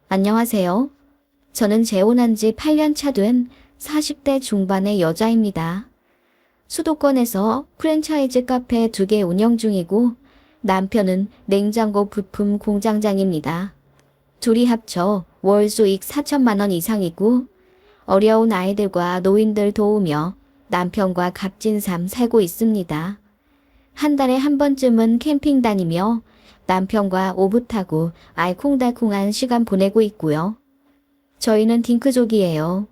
안녕하세요. 저는 재혼한 지 8년 차 된 40대 중반의 여자입니다. 수도권에서 프랜차이즈 카페 2개 운영 중이고 남편은 냉장고 부품 공장장입니다. 둘이 합쳐 월 수익 4천만 원 이상이고 어려운 아이들과 노인들 도우며 남편과 값진 삶 살고 있습니다. 한 달에 한 번쯤은 캠핑 다니며 남편과 오붓하고 알콩달콩한 시간 보내고 있고요. 저희는 딩크족이에요.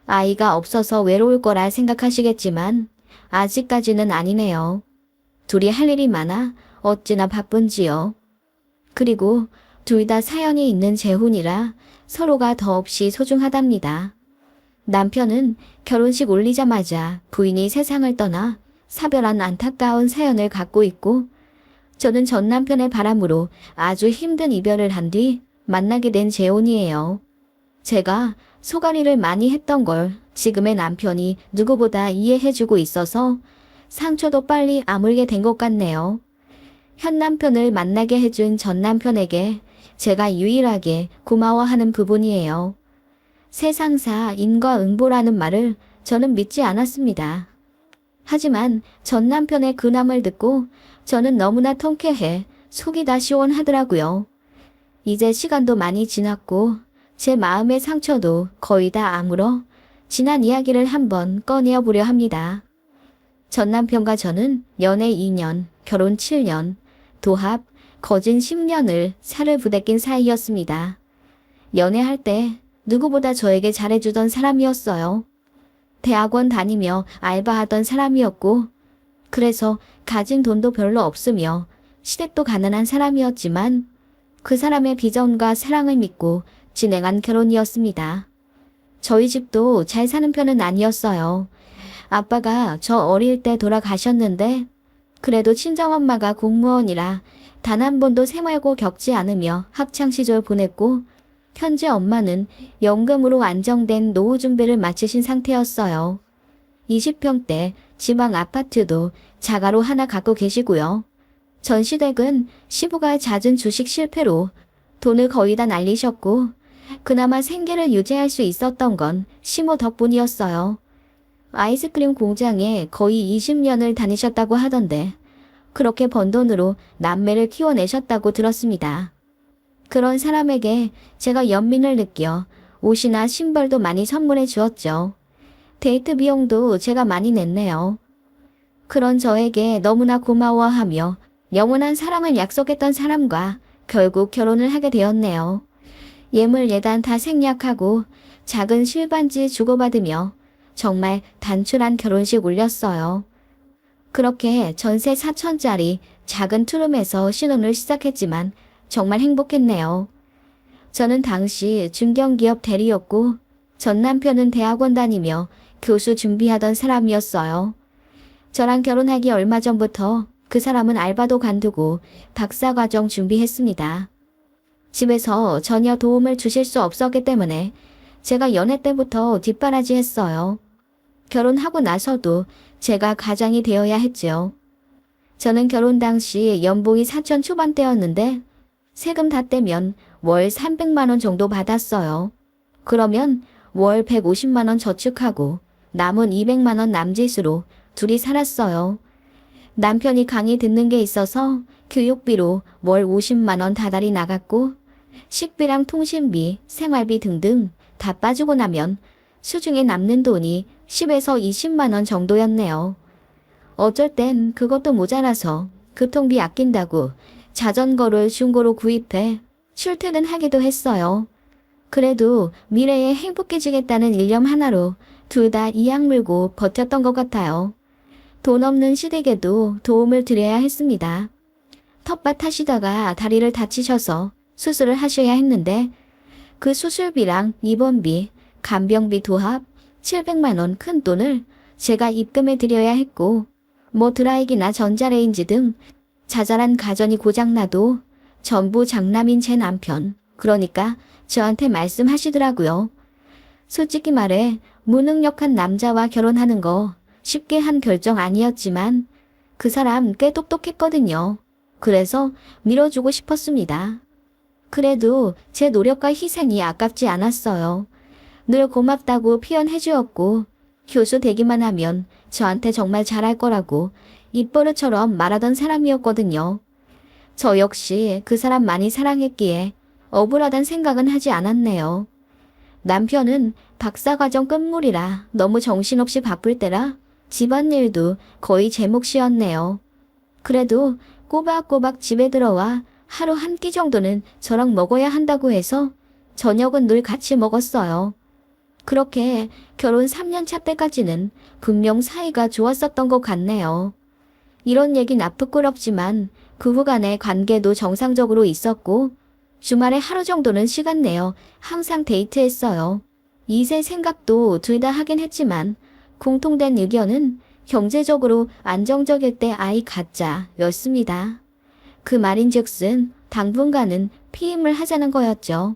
아이가 없어서 외로울 거라 생각하시겠지만 아직까지는 아니네요. 둘이 할 일이 많아 어찌나 바쁜지요. 그리고 둘 다 사연이 있는 재혼이라 서로가 더없이 소중하답니다. 남편은 결혼식 올리자마자 부인이 세상을 떠나 사별한 안타까운 사연을 갖고 있고 저는 전 남편의 바람으로 아주 힘든 이별을 한 뒤 만나게 된 재혼이에요. 제가 소가리를 많이 했던 걸 지금의 남편이 누구보다 이해해주고 있어서 상처도 빨리 아물게 된 것 같네요. 현 남편을 만나게 해준 전 남편에게 제가 유일하게 고마워하는 부분이에요. 세상사 인과응보라는 말을 저는 믿지 않았습니다. 하지만 전 남편의 근황을 듣고 저는 너무나 통쾌해 속이 다 시원하더라고요. 이제 시간도 많이 지났고 제 마음의 상처도 거의 다 아물어 지난 이야기를 한번 꺼내어 보려 합니다. 전 남편과 저는 연애 2년, 결혼 7년, 도합, 거진 10년을 살을 부대낀 사이였습니다. 연애할 때 누구보다 저에게 잘해주던 사람이었어요. 대학원 다니며 알바하던 사람이었고 그래서 가진 돈도 별로 없으며 시댁도 가난한 사람이었지만 그 사람의 비전과 사랑을 믿고 진행한 결혼이었습니다. 저희 집도 잘 사는 편은 아니었어요. 아빠가 저 어릴 때 돌아가셨는데 그래도 친정엄마가 공무원이라 단 한 번도 새말고 겪지 않으며 학창시절 보냈고 현재 엄마는 연금으로 안정된 노후 준비를 마치신 상태였어요. 20평대 지방 아파트도 자가로 하나 갖고 계시고요. 전 시댁은 시부가 잦은 주식 실패로 돈을 거의 다 날리셨고 그나마 생계를 유지할 수 있었던 건 시모 덕분이었어요. 아이스크림 공장에 거의 20년을 다니셨다고 하던데 그렇게 번 돈으로 남매를 키워내셨다고 들었습니다. 그런 사람에게 제가 연민을 느껴 옷이나 신발도 많이 선물해 주었죠. 데이트 비용도 제가 많이 냈네요. 그런 저에게 너무나 고마워하며 영원한 사랑을 약속했던 사람과 결국 결혼을 하게 되었네요. 예물 예단 다 생략하고 작은 실반지 주고받으며 정말 단출한 결혼식 올렸어요. 그렇게 전세 4천짜리 작은 투룸에서 신혼을 시작했지만 정말 행복했네요. 저는 당시 중견기업 대리였고 전 남편은 대학원 다니며 교수 준비하던 사람이었어요. 저랑 결혼하기 얼마 전부터 그 사람은 알바도 관두고 박사과정 준비했습니다. 집에서 전혀 도움을 주실 수 없었기 때문에 제가 연애 때부터 뒷바라지 했어요. 결혼하고 나서도 제가 가장이 되어야 했죠. 저는 결혼 당시 연봉이 4천 초반대였는데 세금 다 떼면 월 300만 원 정도 받았어요. 그러면 월 150만 원 저축하고 남은 200만 원 남짓으로 둘이 살았어요. 남편이 강의 듣는 게 있어서 교육비로 월 50만 원 다달이 나갔고 식비랑 통신비, 생활비 등등 다 빠지고 나면 수중에 남는 돈이 10에서 20만 원 정도였네요. 어쩔 땐 그것도 모자라서 교통비 아낀다고 자전거를 중고로 구입해 출퇴근하기도 했어요. 그래도 미래에 행복해지겠다는 일념 하나로 둘 다 이악 물고 버텼던 것 같아요. 돈 없는 시댁에도 도움을 드려야 했습니다. 텃밭 하시다가 다리를 다치셔서 수술을 하셔야 했는데 그 수술비랑 입원비, 간병비 도합 700만 원 큰 돈을 제가 입금해 드려야 했고 뭐 드라이기나 전자레인지 등 자잘한 가전이 고장나도 전부 장남인 제 남편, 그러니까 저한테 말씀하시더라고요. 솔직히 말해 무능력한 남자와 결혼하는 거 쉽게 한 결정 아니었지만 그 사람 꽤 똑똑했거든요. 그래서 밀어주고 싶었습니다. 그래도 제 노력과 희생이 아깝지 않았어요. 늘 고맙다고 표현해 주었고 교수 되기만 하면 저한테 정말 잘할 거라고 입버릇처럼 말하던 사람이었거든요. 저 역시 그 사람 많이 사랑했기에 억울하단 생각은 하지 않았네요. 남편은 박사과정 끝물이라 너무 정신없이 바쁠 때라 집안일도 거의 제 몫이었네요. 그래도 꼬박꼬박 집에 들어와 하루 한 끼 정도는 저랑 먹어야 한다고 해서 저녁은 늘 같이 먹었어요. 그렇게 결혼 3년 차 때까지는 분명 사이가 좋았었던 것 같네요. 이런 얘긴 부끄럽지만 그 후간의 관계도 정상적으로 있었고 주말에 하루 정도는 시간 내어 항상 데이트했어요. 이세 생각도 둘 다 하긴 했지만 공통된 의견은 경제적으로 안정적일 때 아이 갖자였습니다. 그 말인즉슨 당분간은 피임을 하자는 거였죠.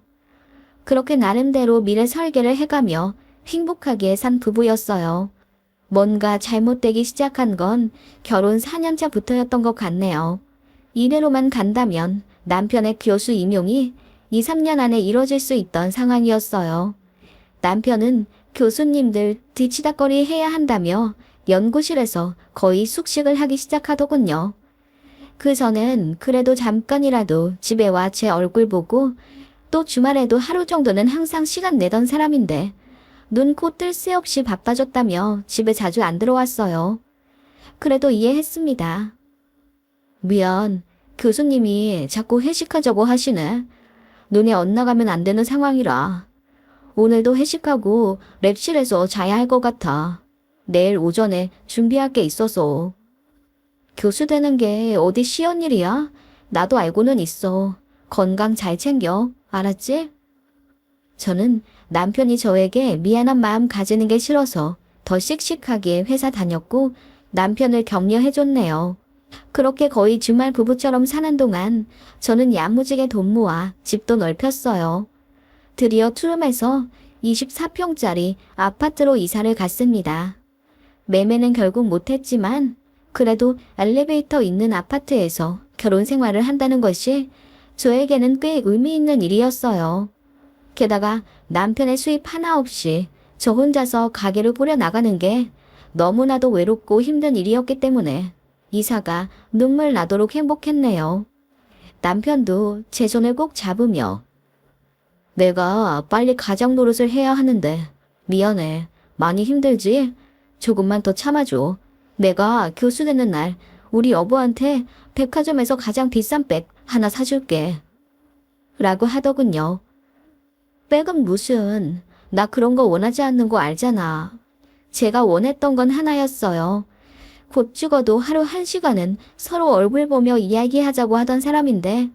그렇게 나름대로 미래 설계를 해가며 행복하게 산 부부였어요. 뭔가 잘못되기 시작한 건 결혼 4년 차부터였던 것 같네요. 이대로만 간다면 남편의 교수 임용이 2, 3년 안에 이뤄질 수 있던 상황이었어요. 남편은 교수님들 뒤치다꺼리 해야 한다며 연구실에서 거의 숙식을 하기 시작하더군요. 그 전엔 그래도 잠깐이라도 집에 와 제 얼굴 보고 또 주말에도 하루 정도는 항상 시간 내던 사람인데 눈, 코, 뜰 새 없이 바빠졌다며 집에 자주 안 들어왔어요. 그래도 이해했습니다. 미안, 교수님이 자꾸 회식하자고 하시네. 눈에 엇나가면 안 되는 상황이라. 오늘도 회식하고 랩실에서 자야 할 것 같아. 내일 오전에 준비할 게 있어서. 교수 되는 게 어디 쉬운 일이야? 나도 알고는 있어. 건강 잘 챙겨. 알았지? 저는 남편이 저에게 미안한 마음 가지는 게 싫어서 더 씩씩하게 회사 다녔고 남편을 격려해줬네요. 그렇게 거의 주말 부부처럼 사는 동안 저는 야무지게 돈 모아 집도 넓혔어요. 드디어 투룸에서 24평짜리 아파트로 이사를 갔습니다. 매매는 결국 못했지만 그래도 엘리베이터 있는 아파트에서 결혼 생활을 한다는 것이 저에게는 꽤 의미 있는 일이었어요. 게다가 남편의 수입 하나 없이 저 혼자서 가게를 꾸려나가는 게 너무나도 외롭고 힘든 일이었기 때문에 이사가 눈물 나도록 행복했네요. 남편도 제 손을 꼭 잡으며 내가 빨리 가장 노릇을 해야 하는데 미안해. 많이 힘들지? 조금만 더 참아줘. 내가 교수 되는 날 우리 여보한테 백화점에서 가장 비싼 백 하나 사줄게. 라고 하더군요. 백은 무슨, 나 그런 거 원하지 않는 거 알잖아. 제가 원했던 건 하나였어요. 곧 죽어도 하루 1시간은 서로 얼굴 보며 이야기하자고 하던 사람인데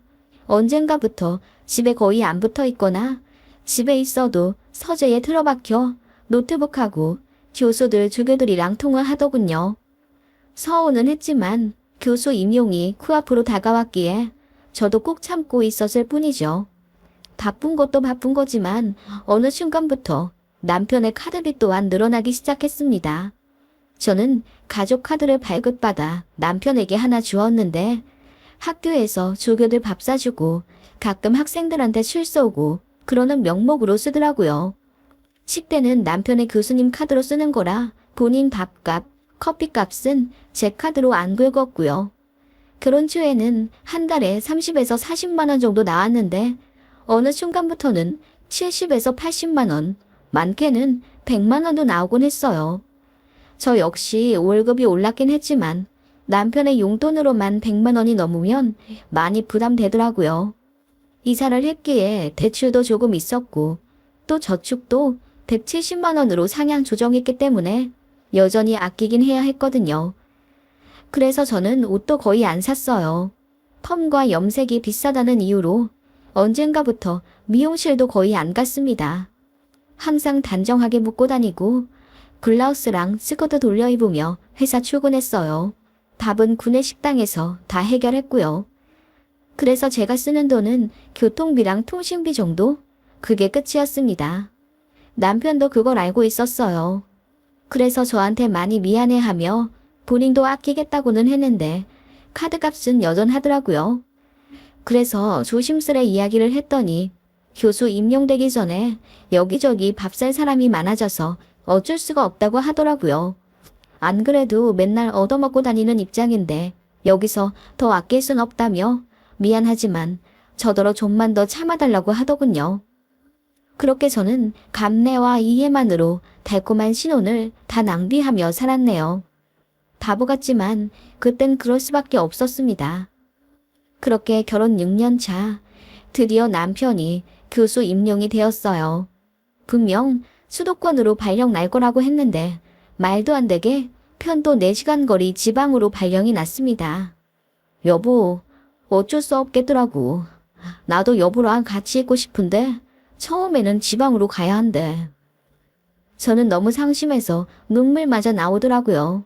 언젠가부터 집에 거의 안 붙어 있거나 집에 있어도 서재에 틀어박혀 노트북하고 교수들 주교들이랑 통화하더군요. 서운은 했지만 교수 임용이 코앞으로 다가왔기에 저도 꼭 참고 있었을 뿐이죠. 바쁜 것도 바쁜 거지만 어느 순간부터 남편의 카드비 또한 늘어나기 시작했습니다. 저는 가족 카드를 발급받아 남편에게 하나 주었는데 학교에서 조교들 밥 사주고 가끔 학생들한테 술 쏘고 그러는 명목으로 쓰더라고요. 식대는 남편의 교수님 카드로 쓰는 거라 본인 밥값, 커피값은 제 카드로 안 긁었고요. 결혼 초에는 한 달에 30에서 40만 원 정도 나왔는데 어느 순간부터는 70에서 80만 원, 많게는 100만 원도 나오곤 했어요. 저 역시 월급이 올랐긴 했지만 남편의 용돈으로만 100만 원이 넘으면 많이 부담되더라고요. 이사를 했기에 대출도 조금 있었고 또 저축도 170만 원으로 상향 조정했기 때문에 여전히 아끼긴 해야 했거든요. 그래서 저는 옷도 거의 안 샀어요. 펌과 염색이 비싸다는 이유로 언젠가부터 미용실도 거의 안 갔습니다. 항상 단정하게 묶고 다니고 블라우스랑 스커트 돌려 입으며 회사 출근했어요. 밥은 구내 식당에서 다 해결했고요. 그래서 제가 쓰는 돈은 교통비랑 통신비 정도? 그게 끝이었습니다. 남편도 그걸 알고 있었어요. 그래서 저한테 많이 미안해하며 본인도 아끼겠다고는 했는데 카드값은 여전하더라고요. 그래서 조심스레 이야기를 했더니 교수 임용되기 전에 여기저기 밥 살 사람이 많아져서 어쩔 수가 없다고 하더라고요. 안 그래도 맨날 얻어먹고 다니는 입장인데 여기서 더 아낄 순 없다며 미안하지만 저더러 좀만 더 참아달라고 하더군요. 그렇게 저는 감내와 이해만으로 달콤한 신혼을 다 낭비하며 살았네요. 바보 같지만 그땐 그럴 수밖에 없었습니다. 그렇게 결혼 6년 차 드디어 남편이 교수 임용이 되었어요. 분명 수도권으로 발령 날 거라고 했는데 말도 안 되게 편도 4시간 거리 지방으로 발령이 났습니다. 여보, 어쩔 수 없겠더라고. 나도 여보랑 같이 있고 싶은데 처음에는 지방으로 가야 한대. 저는 너무 상심해서 눈물마저 나오더라고요.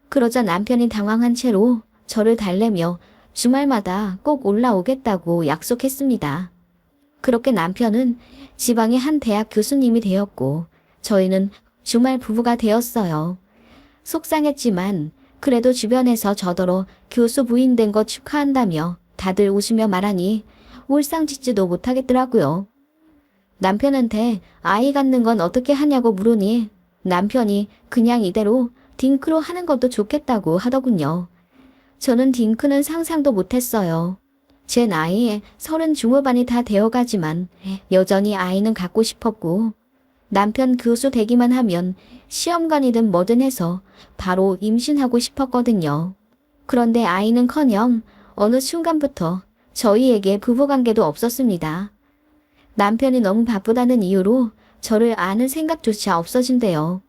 그러자 남편이 당황한 채로 저를 달래며 주말마다 꼭 올라오겠다고 약속했습니다. 그렇게 남편은 지방의 한 대학 교수님이 되었고 저희는 주말 부부가 되었어요. 속상했지만 그래도 주변에서 저더러 교수 부인 된 거 축하한다며 다들 웃으며 말하니 울상짓지도 못하겠더라고요. 남편한테 아이 갖는 건 어떻게 하냐고 물으니 남편이 그냥 이대로 딩크로 하는 것도 좋겠다고 하더군요. 저는 딩크는 상상도 못했어요. 제 나이에 30 중후반이 다 되어가지만 여전히 아이는 갖고 싶었고 남편 교수 되기만 하면 시험관이든 뭐든 해서 바로 임신하고 싶었거든요. 그런데 아이는커녕 어느 순간부터 저희에게 부부관계도 없었습니다. 남편이 너무 바쁘다는 이유로 저를 아는 생각조차 없어진대요.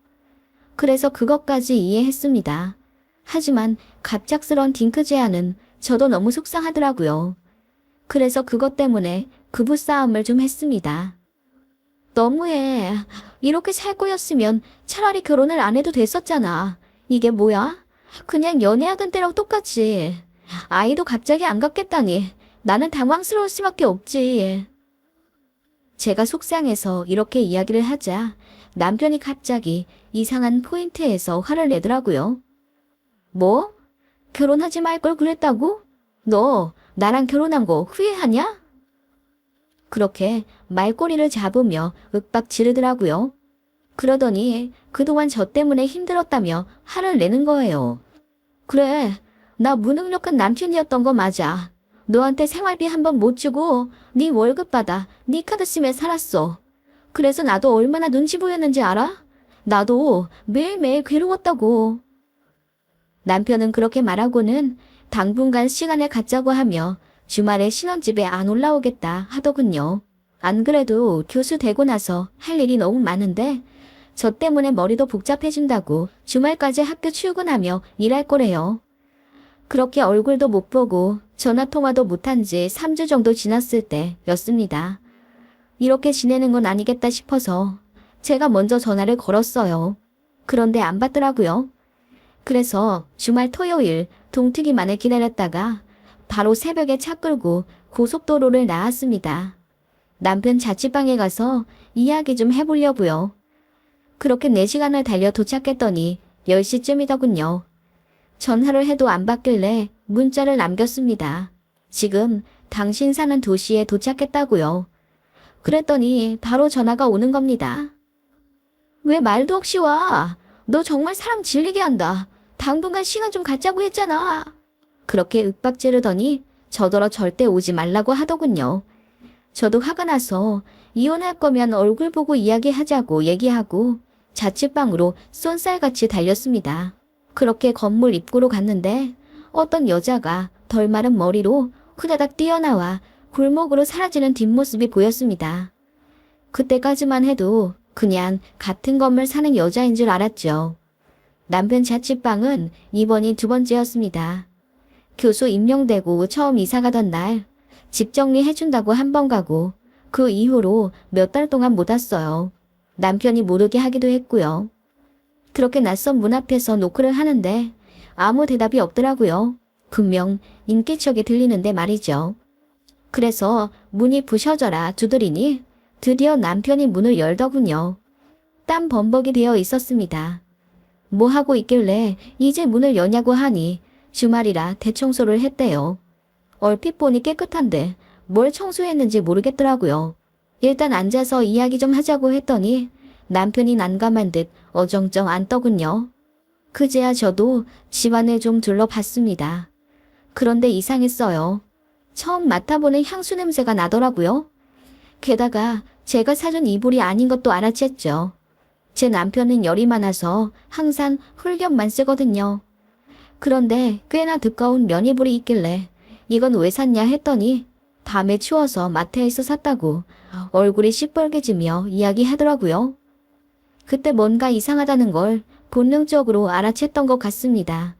그래서 그것까지 이해했습니다. 하지만 갑작스런 딩크 제안은 저도 너무 속상하더라고요. 그래서 그것 때문에 부부싸움을 좀 했습니다. 너무해. 이렇게 살 거였으면 차라리 결혼을 안 해도 됐었잖아. 이게 뭐야? 그냥 연애하던 때랑 똑같지. 아이도 갑자기 안 갖겠다니 나는 당황스러울 수밖에 없지. 제가 속상해서 이렇게 이야기를 하자 남편이 갑자기 이상한 포인트에서 화를 내더라고요. 뭐? 결혼하지 말 걸 그랬다고? 너 나랑 결혼한 거 후회하냐? 그렇게 말꼬리를 잡으며 윽박 지르더라고요. 그러더니 그동안 저 때문에 힘들었다며 화를 내는 거예요. 그래, 나 무능력한 남편이었던 거 맞아. 너한테 생활비 한 번 못 주고 네 월급 받아 네 카드 쓰며 살았어. 그래서 나도 얼마나 눈치 보였는지 알아? 나도 매일매일 괴로웠다고. 남편은 그렇게 말하고는 당분간 시간을 갖자고 하며 주말에 신혼집에 안 올라오겠다 하더군요. 안 그래도 교수 되고 나서 할 일이 너무 많은데 저 때문에 머리도 복잡해진다고 주말까지 학교 출근하며 일할 거래요. 그렇게 얼굴도 못 보고 전화통화도 못한 지 3주 정도 지났을 때였습니다. 이렇게 지내는 건 아니겠다 싶어서 제가 먼저 전화를 걸었어요. 그런데 안 받더라고요. 그래서 주말 토요일 동트기만을 기다렸다가 바로 새벽에 차 끌고 고속도로를 나왔습니다. 남편 자취방에 가서 이야기 좀 해보려고요. 그렇게 4시간을 달려 도착했더니 10시쯤이더군요. 전화를 해도 안 받길래 문자를 남겼습니다. 지금 당신 사는 도시에 도착했다고요. 그랬더니 바로 전화가 오는 겁니다. 왜 말도 없이 와? 너 정말 사람 질리게 한다. 당분간 시간 좀 갖자고 했잖아. 그렇게 윽박 지르더니 저더러 절대 오지 말라고 하더군요. 저도 화가 나서 이혼할 거면 얼굴 보고 이야기하자고 얘기하고 자취방으로 쏜살같이 달렸습니다. 그렇게 건물 입구로 갔는데 어떤 여자가 덜 마른 머리로 후다닥 뛰어나와 골목으로 사라지는 뒷모습이 보였습니다. 그때까지만 해도 그냥 같은 건물 사는 여자인 줄 알았죠. 남편 자취방은 이번이 2번째였습니다. 교수 임용되고 처음 이사가던 날 집 정리해준다고 한 번 가고 그 이후로 몇 달 동안 못 왔어요. 남편이 모르게 하기도 했고요. 그렇게 낯선 문 앞에서 노크를 하는데 아무 대답이 없더라고요. 분명 인기척이 들리는데 말이죠. 그래서 문이 부셔져라 두드리니 드디어 남편이 문을 열더군요. 땀 범벅이 되어 있었습니다. 뭐 하고 있길래 이제 문을 여냐고 하니 주말이라 대청소를 했대요. 얼핏 보니 깨끗한데 뭘 청소했는지 모르겠더라고요. 일단 앉아서 이야기 좀 하자고 했더니 남편이 난감한 듯 어정쩡 앉더군요. 그제야 저도 집안을 좀 둘러봤습니다. 그런데 이상했어요. 처음 맡아보는 향수 냄새가 나더라고요. 게다가 제가 사준 이불이 아닌 것도 알아챘죠. 제 남편은 열이 많아서 항상 훌겹만 쓰거든요. 그런데 꽤나 두꺼운 면이불이 있길래 이건 왜 샀냐 했더니 밤에 추워서 마트에서 샀다고 얼굴이 시뻘개지며 이야기하더라고요. 그때 뭔가 이상하다는 걸 본능적으로 알아챘던 것 같습니다.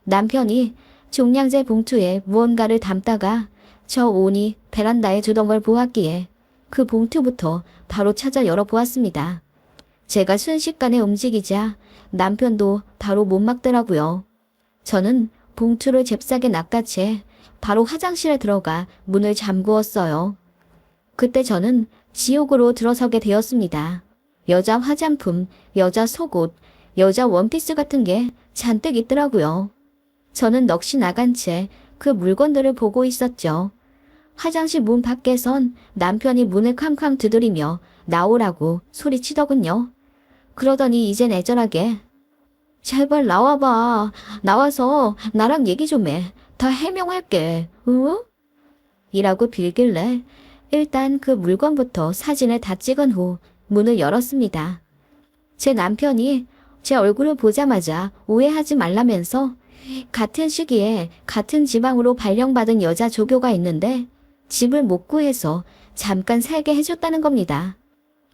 남편이 종량제 봉투에 무언가를 담다가 저 오니 베란다에 두던 걸 보았기에 그 봉투부터 바로 찾아 열어보았습니다. 제가 순식간에 움직이자 남편도 바로 못 막더라고요. 저는 봉투를 잽싸게 낚아채 바로 화장실에 들어가 문을 잠그었어요. 그때 저는 지옥으로 들어서게 되었습니다. 여자 화장품, 여자 속옷, 여자 원피스 같은 게 잔뜩 있더라고요. 저는 넋이 나간 채 그 물건들을 보고 있었죠. 화장실 문 밖에선 남편이 문을 쾅쾅 두드리며 나오라고 소리치더군요. 그러더니 이젠 애절하게 제발 나와봐. 나와서 나랑 얘기 좀 해. 다 해명할게. 응? 이라고 빌길래 일단 그 물건부터 사진을 다 찍은 후 문을 열었습니다. 제 남편이 제 얼굴을 보자마자 오해하지 말라면서 같은 시기에 같은 지방으로 발령받은 여자 조교가 있는데 집을 못 구해서 잠깐 살게 해줬다는 겁니다.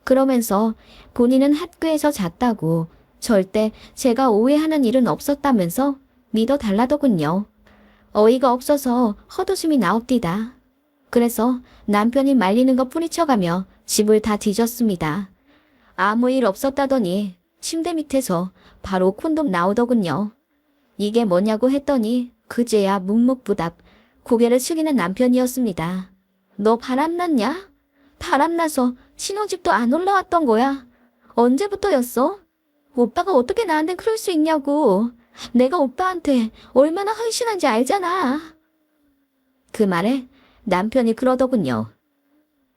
그러면서 본인은 학교에서 잤다고 절대 제가 오해하는 일은 없었다면서 믿어달라더군요. 어이가 없어서 헛웃음이 나옵디다. 그래서 남편이 말리는 거 뿌리쳐가며 집을 다 뒤졌습니다. 아무 일 없었다더니 침대 밑에서 바로 콘돔 나오더군요. 이게 뭐냐고 했더니 그제야 묵묵부답 고개를 숙이는 남편이었습니다. 너 바람났냐? 바람나서 신혼집도 안 올라왔던 거야. 언제부터였어? 오빠가 어떻게 나한테 그럴 수 있냐고. 내가 오빠한테 얼마나 헌신한지 알잖아. 그 말에 남편이 그러더군요.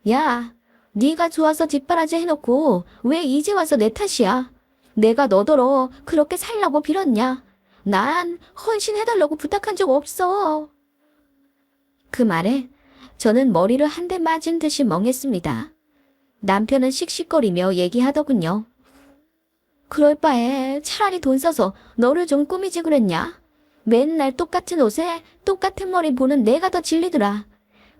야, 네가 좋아서 뒷바라지 해놓고 왜 이제 와서 내 탓이야? 내가 너더러 그렇게 살라고 빌었냐? 난 헌신해달라고 부탁한 적 없어. 그 말에 저는 머리를 한 대 맞은 듯이 멍했습니다. 남편은 씩씩거리며 얘기하더군요. 그럴 바에 차라리 돈 써서 너를 좀 꾸미지 그랬냐? 맨날 똑같은 옷에 똑같은 머리 보는 내가 더 질리더라.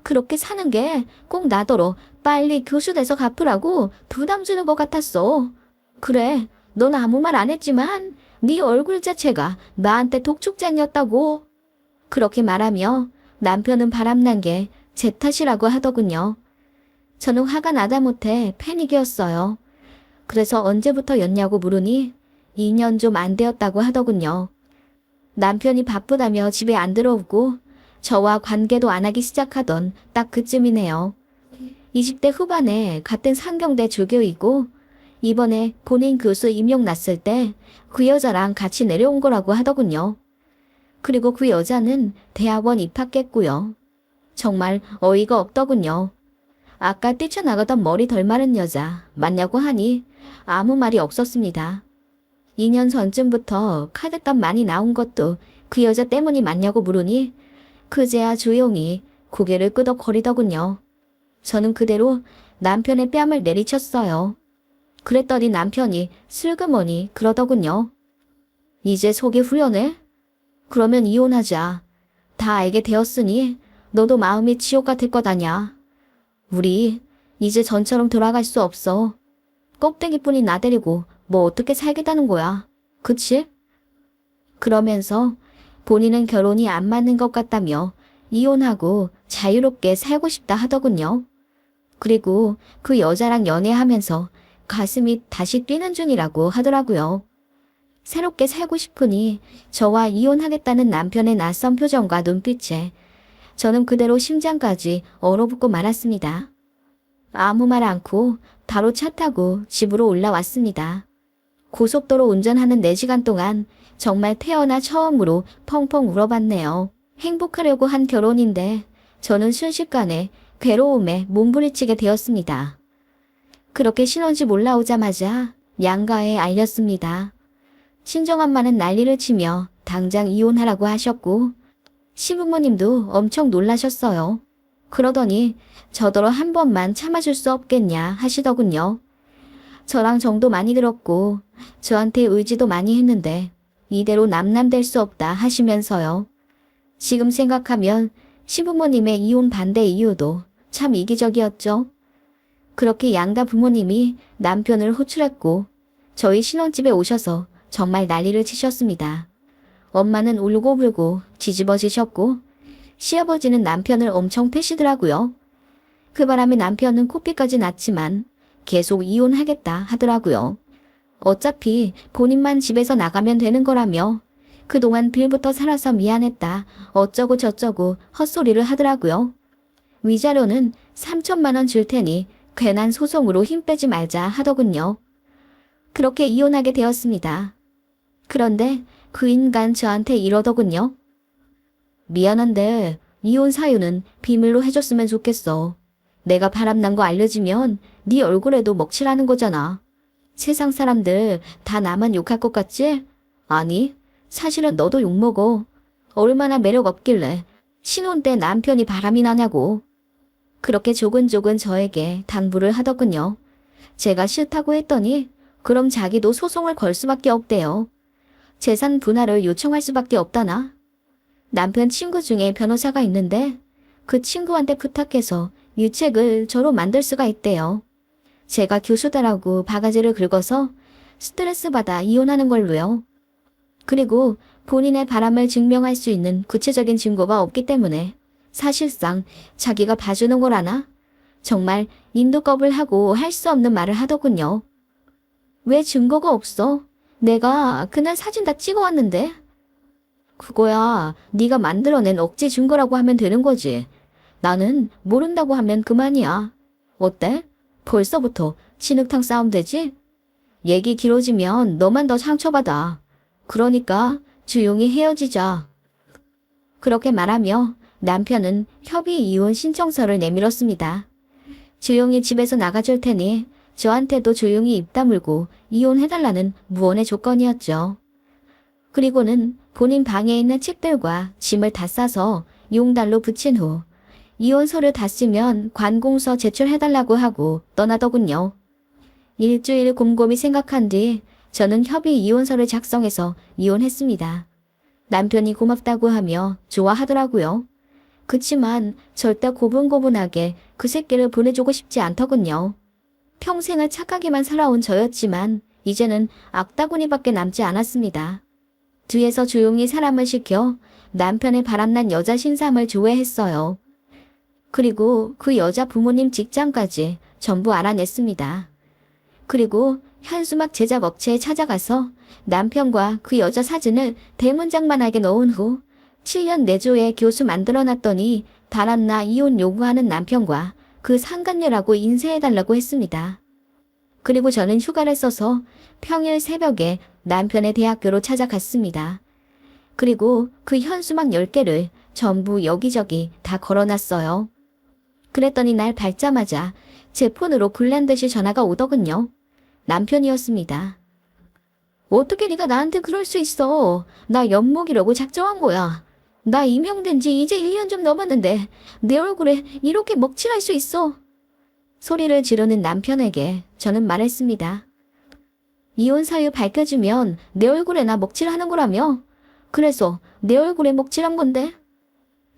그렇게 사는 게 꼭 나더러 빨리 교수돼서 갚으라고 부담 주는 것 같았어. 그래, 넌 아무 말 안 했지만 네 얼굴 자체가 나한테 독촉장이었다고. 그렇게 말하며 남편은 바람난 게 제 탓이라고 하더군요. 저는 화가 나다 못해 패닉이었어요. 그래서 언제부터였냐고 물으니 2년 좀 안 되었다고 하더군요. 남편이 바쁘다며 집에 안 들어오고 저와 관계도 안 하기 시작하던 딱 그쯤이네요. 20대 후반에 같은 상경대 조교이고 이번에 본인 교수 임용 났을 때 그 여자랑 같이 내려온 거라고 하더군요. 그리고 그 여자는 대학원 입학했고요. 정말 어이가 없더군요. 아까 뛰쳐나가던 머리 덜 마른 여자 맞냐고 하니 아무 말이 없었습니다. 2년 전쯤부터 카드값 많이 나온 것도 그 여자 때문이 맞냐고 물으니 그제야 조용히 고개를 끄덕거리더군요. 저는 그대로 남편의 뺨을 내리쳤어요. 그랬더니 남편이 슬그머니 그러더군요. 이제 속이 후련해? 그러면 이혼하자. 다 알게 되었으니 너도 마음이 지옥 같을 거다냐. 우리 이제 전처럼 돌아갈 수 없어. 껍데기뿐이 나 데리고 뭐 어떻게 살겠다는 거야. 그치? 그러면서 본인은 결혼이 안 맞는 것 같다며 이혼하고 자유롭게 살고 싶다 하더군요. 그리고 그 여자랑 연애하면서 가슴이 다시 뛰는 중이라고 하더라고요. 새롭게 살고 싶으니 저와 이혼하겠다는 남편의 낯선 표정과 눈빛에 저는 그대로 심장까지 얼어붙고 말았습니다. 아무 말 않고 바로 차 타고 집으로 올라왔습니다. 고속도로 운전하는 4시간 동안 정말 태어나 처음으로 펑펑 울어봤네요. 행복하려고 한 결혼인데 저는 순식간에 괴로움에 몸부림치게 되었습니다. 그렇게 신혼집 올라오자마자 양가에 알렸습니다. 친정엄마는 난리를 치며 당장 이혼하라고 하셨고 시부모님도 엄청 놀라셨어요. 그러더니 저더러 한 번만 참아줄 수 없겠냐 하시더군요. 저랑 정도 많이 들었고 저한테 의지도 많이 했는데 이대로 남남될 수 없다 하시면서요. 지금 생각하면 시부모님의 이혼 반대 이유도 참 이기적이었죠. 그렇게 양가 부모님이 남편을 호출했고 저희 신혼집에 오셔서 정말 난리를 치셨습니다. 엄마는 울고불고 뒤집어지셨고 시아버지는 남편을 엄청 패시더라고요. 그 바람에 남편은 코피까지 났지만 계속 이혼하겠다 하더라고요. 어차피 본인만 집에서 나가면 되는 거라며 그동안 빌부터 살아서 미안했다 어쩌고 저쩌고 헛소리를 하더라고요. 위자료는 3천만 원 줄 테니 괜한 소송으로 힘 빼지 말자 하더군요. 그렇게 이혼하게 되었습니다. 그런데 그 인간 저한테 이러더군요. 미안한데 이혼 사유는 비밀로 해줬으면 좋겠어. 내가 바람난 거 알려지면 네 얼굴에도 먹칠하는 거잖아. 세상 사람들 다 나만 욕할 것 같지? 아니, 사실은 너도 욕먹어. 얼마나 매력 없길래 신혼 때 남편이 바람이 나냐고. 그렇게 조근조근 저에게 당부를 하더군요. 제가 싫다고 했더니 그럼 자기도 소송을 걸 수밖에 없대요. 재산 분할을 요청할 수밖에 없다나? 남편 친구 중에 변호사가 있는데 그 친구한테 부탁해서 유책을 저로 만들 수가 있대요. 제가 교수다라고 바가지를 긁어서 스트레스 받아 이혼하는 걸로요. 그리고 본인의 바람을 증명할 수 있는 구체적인 증거가 없기 때문에 사실상 자기가 봐주는 거라나? 정말 인도껍을 하고 할 수 없는 말을 하더군요. 왜 증거가 없어? 내가 그날 사진 다 찍어왔는데? 그거야 네가 만들어낸 억지 증거라고 하면 되는 거지. 나는 모른다고 하면 그만이야. 어때? 벌써부터 진흙탕 싸움 되지? 얘기 길어지면 너만 더 상처받아. 그러니까 조용히 헤어지자. 그렇게 말하며 남편은 협의 이혼 신청서를 내밀었습니다. 조용히 집에서 나가줄 테니 저한테도 조용히 입 다물고 이혼해달라는 무언의 조건이었죠. 그리고는 본인 방에 있는 책들과 짐을 다 싸서 용달로 붙인 후 이혼서를 다 쓰면 관공서 제출해달라고 하고 떠나더군요. 일주일 곰곰이 생각한 뒤 저는 협의 이혼서를 작성해서 이혼했습니다. 남편이 고맙다고 하며 좋아하더라고요. 그치만 절대 고분고분하게 그 새끼를 보내주고 싶지 않더군요. 평생을 착하게만 살아온 저였지만 이제는 악다구니밖에 남지 않았습니다. 뒤에서 조용히 사람을 시켜 남편의 바람난 여자 신삼을 조회했어요. 그리고 그 여자 부모님 직장까지 전부 알아냈습니다. 그리고 현수막 제작 업체에 찾아가서 남편과 그 여자 사진을 대문짝만하게 넣은 후 7년 내조의 교수 만들어놨더니 바람나 이혼 요구하는 남편과 그 상간녀라고 인쇄해달라고 했습니다. 그리고 저는 휴가를 써서 평일 새벽에 남편의 대학교로 찾아갔습니다. 그리고 그 현수막 10개를 전부 여기저기 다 걸어놨어요. 그랬더니 날 밟자마자 제 폰으로 굴란듯이 전화가 오더군요. 남편이었습니다. 어떻게 네가 나한테 그럴 수 있어? 나 엿먹이려고 작정한 거야. 나 임용된 지 이제 1년 좀 넘었는데 내 얼굴에 이렇게 먹칠할 수 있어? 소리를 지르는 남편에게 저는 말했습니다. 이혼 사유 밝혀주면 내 얼굴에나 먹칠하는 거라며? 그래서 내 얼굴에 먹칠한 건데?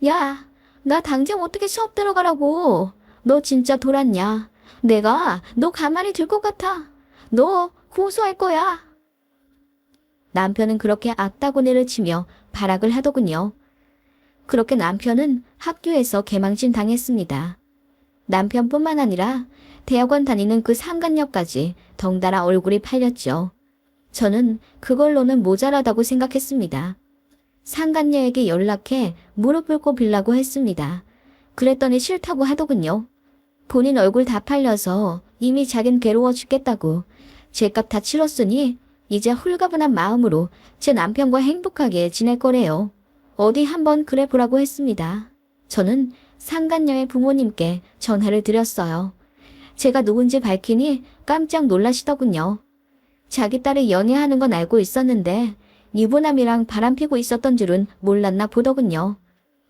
야, 나 당장 어떻게 수업 들어가라고? 너 진짜 돌았냐? 내가 너 가만히 둘 것 같아. 너 고소할 거야. 남편은 그렇게 악다구니를 치며 발악을 하더군요. 그렇게 남편은 학교에서 개망신 당했습니다. 남편뿐만 아니라 대학원 다니는 그 상간녀까지 덩달아 얼굴이 팔렸죠. 저는 그걸로는 모자라다고 생각했습니다. 상간녀에게 연락해 무릎 꿇고 빌라고 했습니다. 그랬더니 싫다고 하더군요. 본인 얼굴 다 팔려서 이미 자긴 괴로워 죽겠다고 제값 다 치렀으니 이제 홀가분한 마음으로 제 남편과 행복하게 지낼 거래요. 어디 한번 그래 보라고 했습니다. 저는 상간녀의 부모님께 전화를 드렸어요. 제가 누군지 밝히니 깜짝 놀라시더군요. 자기 딸이 연애하는 건 알고 있었는데 유부남이랑 바람피고 있었던 줄은 몰랐나 보더군요.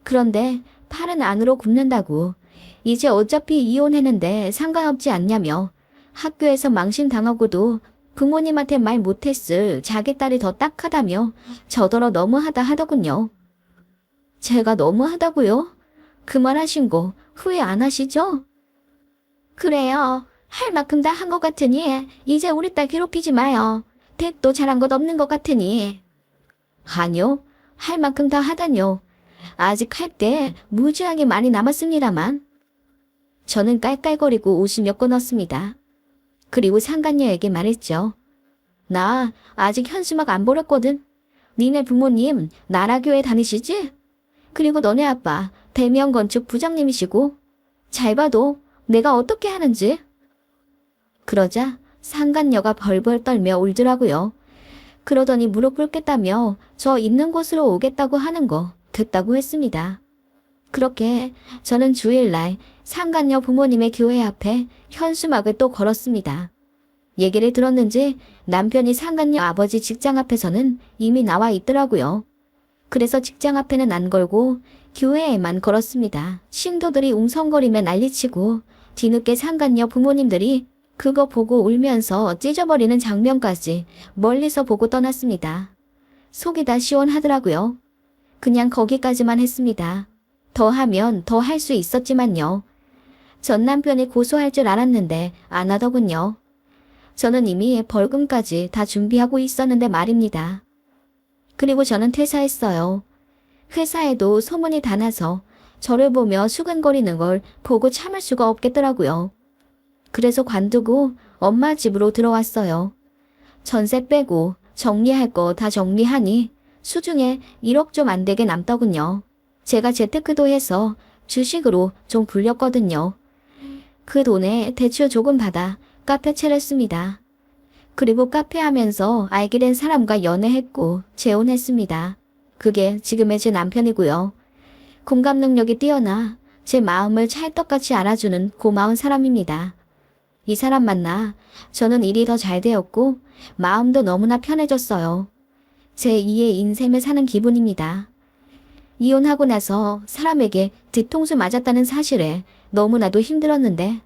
그런데 팔은 안으로 굽는다고 이제 어차피 이혼했는데 상관없지 않냐며 학교에서 망신당하고도 부모님한테 말 못했을 자기 딸이 더 딱하다며 저더러 너무하다 하더군요. 제가 너무하다고요? 그 말 하신 거 후회 안 하시죠? 그래요. 할 만큼 다 한 것 같으니 이제 우리 딸 괴롭히지 마요. 택도 잘한 것 없는 것 같으니. 아니요. 할 만큼 다 하다뇨. 아직 할 때 무지하게 많이 남았습니다만. 저는 깔깔거리고 웃으며 끊었습니다. 그리고 상간녀에게 말했죠. 나 아직 현수막 안 버렸거든. 니네 부모님 나라교회 다니시지? 그리고 너네 아빠 대면 건축 부장님이시고 잘 봐도 내가 어떻게 하는지. 그러자 상간녀가 벌벌 떨며 울더라고요. 그러더니 무릎 꿇겠다며 저 있는 곳으로 오겠다고 하는 거 듣다고 했습니다. 그렇게 저는 주일날 상간녀 부모님의 교회 앞에 현수막을 또 걸었습니다. 얘기를 들었는지 남편이 상간녀 아버지 직장 앞에서는 이미 나와 있더라고요. 그래서 직장 앞에는 안 걸고 교회에만 걸었습니다. 신도들이 웅성거리며 난리치고 뒤늦게 상간녀 부모님들이 그거 보고 울면서 찢어버리는 장면까지 멀리서 보고 떠났습니다. 속이 다 시원하더라고요. 그냥 거기까지만 했습니다. 더 하면 더 할 수 있었지만요. 전 남편이 고소할 줄 알았는데 안 하더군요. 저는 이미 벌금까지 다 준비하고 있었는데 말입니다. 그리고 저는 퇴사했어요. 회사에도 소문이 다 나서 저를 보며 수근거리는 걸 보고 참을 수가 없겠더라고요. 그래서 관두고 엄마 집으로 들어왔어요. 전세 빼고 정리할 거 다 정리하니 수중에 1억 좀 안 되게 남더군요. 제가 재테크도 해서 주식으로 좀 불렸거든요. 그 돈에 대출 조금 받아 카페 차렸습니다. 그리고 카페 하면서 알게 된 사람과 연애했고 재혼했습니다. 그게 지금의 제 남편이고요. 공감 능력이 뛰어나 제 마음을 찰떡같이 알아주는 고마운 사람입니다. 이 사람 만나 저는 일이 더 잘 되었고 마음도 너무나 편해졌어요. 제 2의 인생을 사는 기분입니다. 이혼하고 나서 사람에게 뒤통수 맞았다는 사실에 너무나도 힘들었는데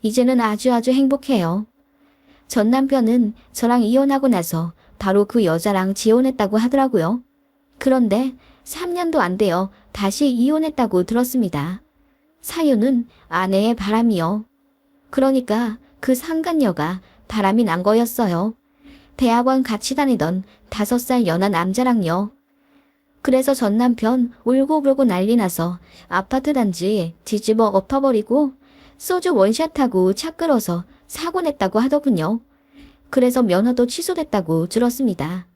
이제는 아주 행복해요. 전 남편은 저랑 이혼하고 나서 바로 그 여자랑 재혼했다고 하더라고요. 그런데 3년도 안 되어 다시 이혼했다고 들었습니다. 사유는 아내의 바람이요. 그러니까 그 상간녀가 바람이 난 거였어요. 대학원 같이 다니던 5살 연하 남자랑요. 그래서 전 남편 울고불고 난리 나서 아파트 단지 뒤집어 엎어버리고 소주 원샷하고 차 끌어서 사고 냈다고 하더군요. 그래서 면허도 취소됐다고 들었습니다.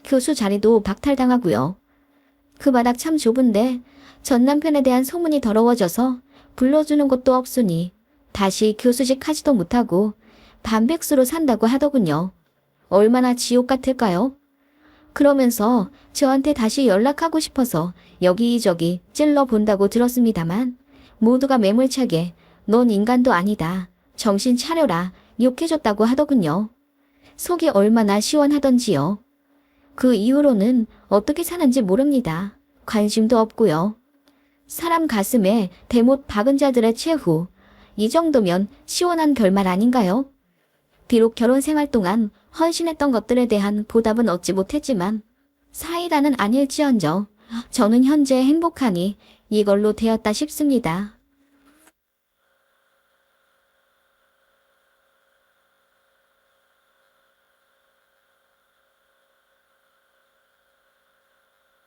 교수 자리도 박탈당하고요. 그 바닥 참 좁은데 전 남편에 대한 소문이 더러워져서 불러주는 곳도 없으니 다시 교수직 하지도 못하고 반백수로 산다고 하더군요. 얼마나 지옥 같을까요? 그러면서 저한테 다시 연락하고 싶어서 여기저기 찔러본다고 들었습니다만 모두가 매몰차게 넌 인간도 아니다. 정신 차려라. 욕해줬다고 하더군요. 속이 얼마나 시원하던지요. 그 이후로는 어떻게 사는지 모릅니다. 관심도 없고요. 사람 가슴에 대못 박은 자들의 최후. 이 정도면 시원한 결말 아닌가요? 비록 결혼 생활 동안 헌신했던 것들에 대한 보답은 얻지 못했지만 사이다는 아닐지언정 저는 현재 행복하니 이걸로 되었다 싶습니다.